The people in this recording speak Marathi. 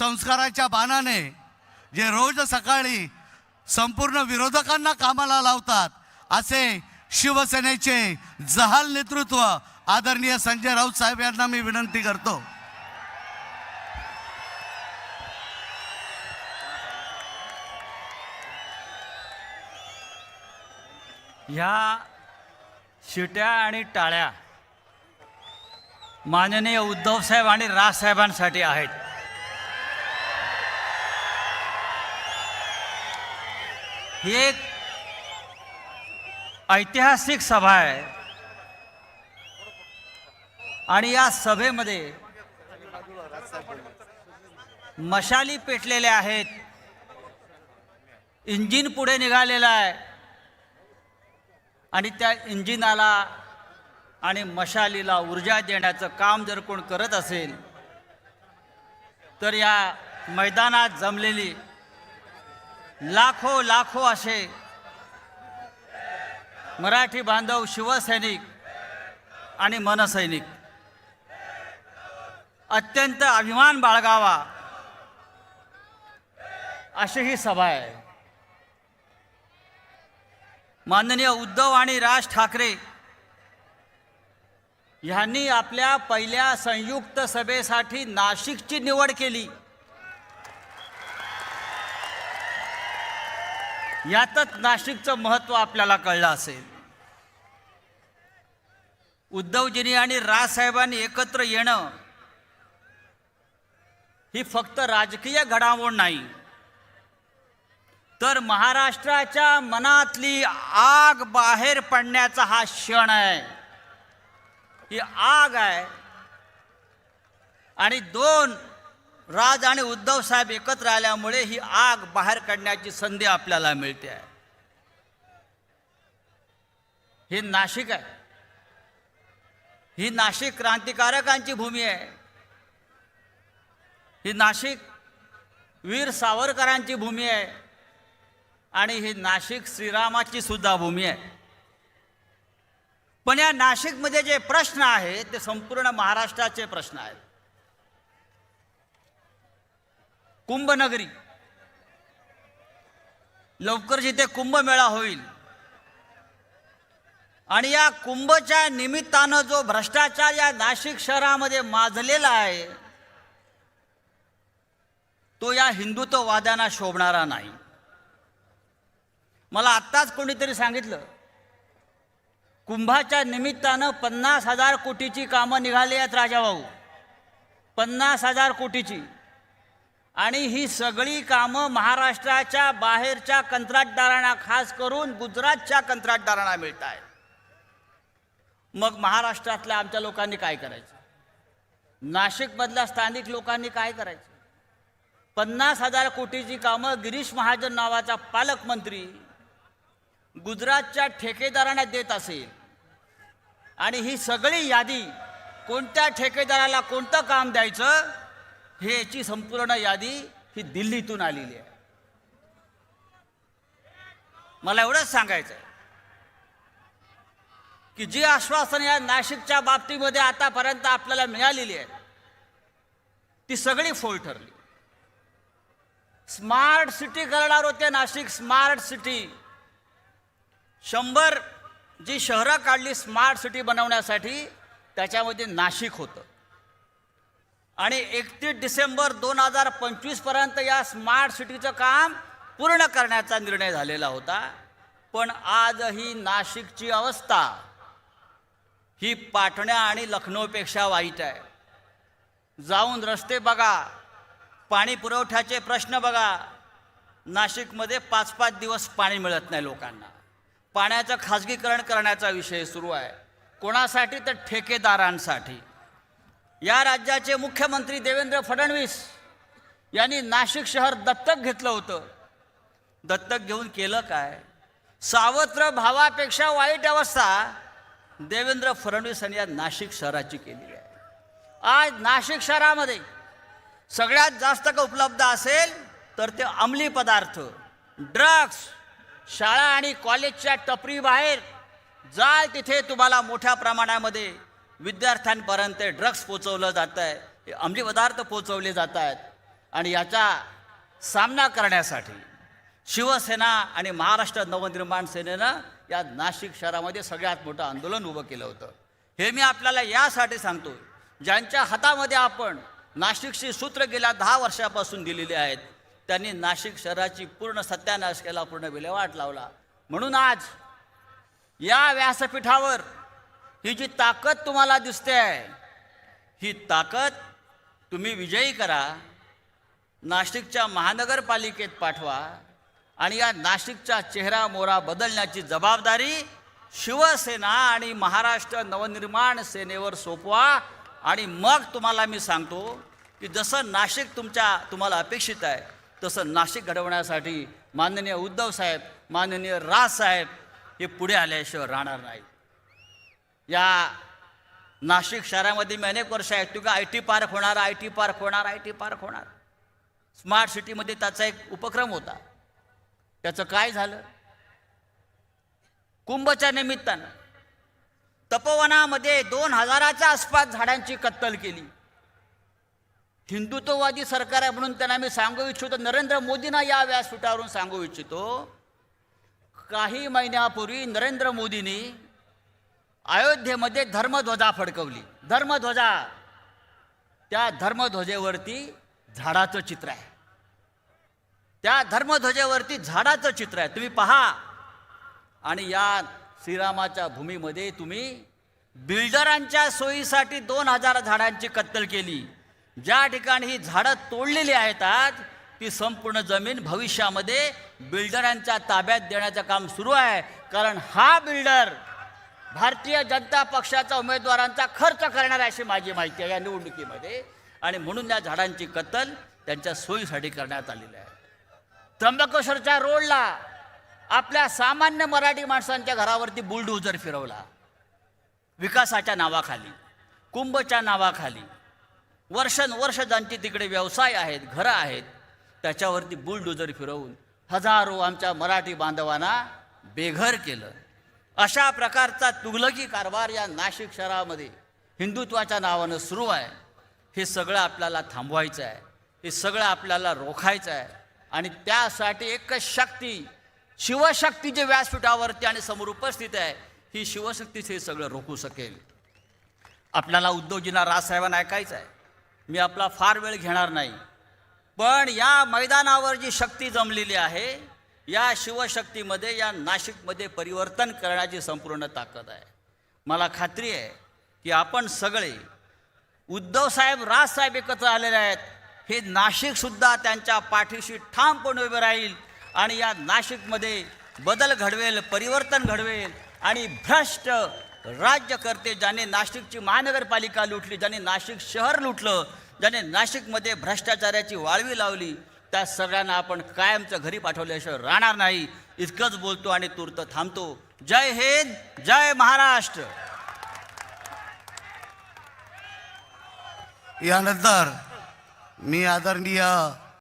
संस्काराच्या बाणाने जे रोज सकाळी संपूर्ण विरोधकांना कामाला लावतात असे शिवसेनेचे जहाल नेतृत्व आदरणीय संजय राऊत साहेब यांना मी विनंती करतो. ह्या शिट्या आणि टाळ्या माननीय उद्धव साहेब आणि राजसाहेबांसाठी आहेत. ही एक ऐतिहासिक सभा आहे आणि या सभेमध्ये मशाली पेटलेल्या आहेत. इंजिन पुढे निघालेलं आहे आणि त्या इंजिनाला आणि मशालीला ऊर्जा देण्याचं काम जर कोण करत असेल तर या मैदानात जमलेली लाखो लाखो असे मराठी बांधव शिवसैनिक आणि मनसैनिक अत्यंत अभिमान बाळगावा अशी ही सभा आहे. माननीय उद्धव आणि राज ठाकरे यांनी आपल्या पहिल्या संयुक्त सभेसाठी नाशिकची निवड केली. यातच नाशिकचं महत्त्व आपल्याला कळलं असेल. उद्धवजींनी आणि राजसाहेबांनी एकत्र येणं ही फक्त राजकीय घडामोड नाही तर महाराष्ट्राच्या मनातली आग बाहेर पडण्याचा हा क्षण आहे. ही आग आहे आणि दोन राज आणि उद्धव साहेब एकत्र आल्यामुळे ही आग बाहेर काढण्याची संधी आपल्याला मिळते आहे. हे नाशिक आहे. ही नाशिक क्रांतिकारकांची भूमी आहे. ही नाशिक वीर सावरकरांची भूमी आहे आणि ही नाशिक श्रीरामाची सुद्धा भूमी आहे. पण या नाशिकमध्ये जे प्रश्न आहेत ते संपूर्ण महाराष्ट्राचे प्रश्न आहेत. कुंभनगरी, लवकर जिथे कुंभमेळा होईल आणि या कुंभच्या निमित्तानं जो भ्रष्टाचार या नाशिक शहरामध्ये माजलेला आहे तो या हिंदुत्ववाद्यांना शोभणारा नाही. मला आत्ताच कोणीतरी सांगितलं कुंभाच्या निमित्तानं 50,000 कोटीची कामं निघाली आहेत राजाभाऊ. 50,000 कोटीची. आणि ही सगळी कामं महाराष्ट्राच्या बाहेरच्या कंत्राटदारांना खास करून गुजरातच्या कंत्राटदारांना मिळत आहेत. मग महाराष्ट्रातल्या आमच्या लोकांनी काय करायचं? नाशिकमधल्या स्थानिक लोकांनी काय करायचं? 50,000 कोटीची कामं गिरीश महाजन नावाचा पालकमंत्री गुजरातच्या ठेकेदारांना देत असेल आणि ही सगळी यादी कोणत्या ठेकेदाराला कोणतं काम द्यायचं हे याची संपूर्ण यादी ही दिल्लीतून आलेली आहे. मला एवढंच सांगायचं आहे की जी आश्वासन या नाशिकच्या बाबतीमध्ये आतापर्यंत आपल्याला मिळालेली आहे ती सगळी फोल ठरली. स्मार्ट सिटी करणार होते नाशिक, स्मार्ट सिटी. 100 जी शहरं काढली स्मार्ट सिटी बनवण्यासाठी त्याच्यामध्ये नाशिक होतं आणि 31 डिसेंबर 2025 पर्यंत या स्मार्ट सिटीचं काम पूर्ण करण्याचा निर्णय झालेला होता. पण आजही नाशिकची अवस्था ही पाटणा आणि लखनौपेक्षा वाईट आहे. जाऊन रस्ते बघा, पाणी पुरवठ्याचे प्रश्न बघा. नाशिकमध्ये 5-5 दिवस पाणी मिळत नाही लोकांना. पाण्याचं खाजगीकरण करण्याचा विषय सुरू आहे. कोणासाठी? तर ठेकेदारांसाठी. या राज्याचे मुख्यमंत्री देवेंद्र फडणवीस यांनी नाशिक शहर दत्तक घेतलं होतं. दत्तक घेऊन केलं काय? सावत्र भावापेक्षा वाईट अवस्था देवेंद्र फडणवीस यांनी या नाशिक शहराची केली आहे. आज नाशिक शहरामध्ये सगळ्यात जास्त का उपलब्ध असेल तर ते अंमली पदार्थ, ड्रग्ज. शाळा आणि कॉलेजच्या टपरी बाहेर जाल तिथे तुम्हाला मोठ्या प्रमाणामध्ये विद्यार्थ्यांपर्यंत ड्रग्ज पोचवलं जात आहे, अंमली पदार्थ पोचवले जात आहेत. आणि याचा सामना करण्यासाठी शिवसेना आणि महाराष्ट्र नवनिर्माण सेनेनं या नाशिक शहरामध्ये सगळ्यात मोठं आंदोलन उभं केलं होतं. हे मी आपल्याला यासाठी सांगतो, ज्यांच्या हातामध्ये आपण नाशिकची सूत्र गेल्या 10 वर्षापासून दिलेली आहेत, त्यांनी नाशिक शहराची पूर्ण सत्यानाश केला, पूर्ण विल्हेवाट लावला. म्हणून आज या व्यासपीठावर ही जी ताकद तुम्हाला दिसते आहे, ही ताकद तुम्ही विजयी करा, नाशिकच्या महानगरपालिकेत पाठवा आणि या नाशिकचा चेहरा मोहरा बदलण्याची जबाबदारी शिवसेना आणि महाराष्ट्र नवनिर्माण सेनेवर सोपवा. आणि मग तुम्हाला मी सांगतो की जसं नाशिक तुम्हाला अपेक्षित आहे, तसं नाशिक घडवण्यासाठी माननीय उद्धव साहेब, माननीय राज साहेब हे पुढे आल्याशिवाय राहणार नाही. या नाशिक शहरामध्ये मी अनेक वर्ष ऐकतो का IT पार्क होणार, IT पार्क होणार, IT पार्क होणार. स्मार्ट सिटीमध्ये त्याचा एक उपक्रम होता. त्याचं काय झालं? कुंभच्या निमित्तानं तपोवनामध्ये 2000च्या आसपास झाडांची कत्तल केली. हिंदुत्ववादी सरकार आहे म्हणून त्यांना मी सांगू इच्छितो, नरेंद्र मोदींना या व्यासपीठावरून सांगू इच्छितो, काही महिन्यापूर्वी नरेंद्र मोदींनी अयोध्येमध्ये धर्मध्वजा फडकवली. धर्मध्वजा, त्या धर्मध्वजेवरती झाडाचं चित्र आहे. त्या धर्मध्वजेवरती झाडाचं चित्र आहे, तुम्ही पहा. आणि या श्रीरामाच्या भूमीमध्ये तुम्ही बिल्डरांच्या सोयीसाठी 2000 झाडांची कत्तल केली. ज्या ठिकाणी ही झाडं तोडलेली आहेत आज, ती संपूर्ण जमीन भविष्यामध्ये बिल्डरांच्या ताब्यात देण्याचं काम सुरू आहे. कारण हा बिल्डर भारतीय जनता पक्षाच्या उमेदवारांचा खर्च करणार अशी माझी माहिती आहे या निवडणुकीमध्ये. आणि म्हणून या झाडांची कत्तल त्यांच्या सोयीसाठी करण्यात आलेली आहे. त्र्यंबकेश्वरच्या रोडला आपल्या सामान्य मराठी माणसांच्या घरावरती बुलडोझर फिरवला. विकासाच्या नावाखाली, कुंभच्या नावाखाली वर्षानुवर्ष ज्यांची तिकडे व्यवसाय आहेत, घरं आहेत, त्याच्यावरती बुलडोझर फिरवून हजारो आमच्या मराठी बांधवांना बेघर केलं. अशा प्रकारचा तुघलकी कारभार या नाशिक शहरामध्ये हिंदुत्वाच्या नावानं सुरू आहे. हे सगळं आपल्याला थांबवायचं आहे, हे सगळं आपल्याला रोखायचं आहे. आणि त्यासाठी एकच शक्ती, शिवशक्ती जे व्यासपीठावरती आणि समोर उपस्थित आहे, ही शिवशक्तीच हे सगळं रोखू शकेल. आपल्याला उद्धवजींना, राजसाहेबांना ऐकायचं आहे. मी आपला फार वेळ घेणार नाही, पण या मैदानावर जी शक्ती जमलेली आहे, या शिवशक्तीमध्ये या नाशिकमध्ये परिवर्तन करण्याची संपूर्ण ताकद आहे. मला खात्री आहे की आपण सगळे, उद्धवसाहेब, राजसाहेब एकत्र आलेले आहेत. हे नाशिकसुद्धा त्यांच्या पाठीशी ठामपणे उभे राहील आणि या नाशिकमध्ये बदल घडवेल, परिवर्तन घडवेल. आणि भ्रष्ट राज्यकर्ते, ज्याने नाशिकची महानगरपालिका लुटली, ज्याने नाशिक शहर लुटलं, ज्याने नाशिकमध्ये भ्रष्टाचाराची वाळवी लावली, त्या सगळ्यांना आपण कायमचं घरी पाठवल्याशिवाय राहणार नाही. इतकंच बोलतो आणि तूर्त थांबतो. जय हिंद, जय महाराष्ट्र. यानंतर मी आदरणीय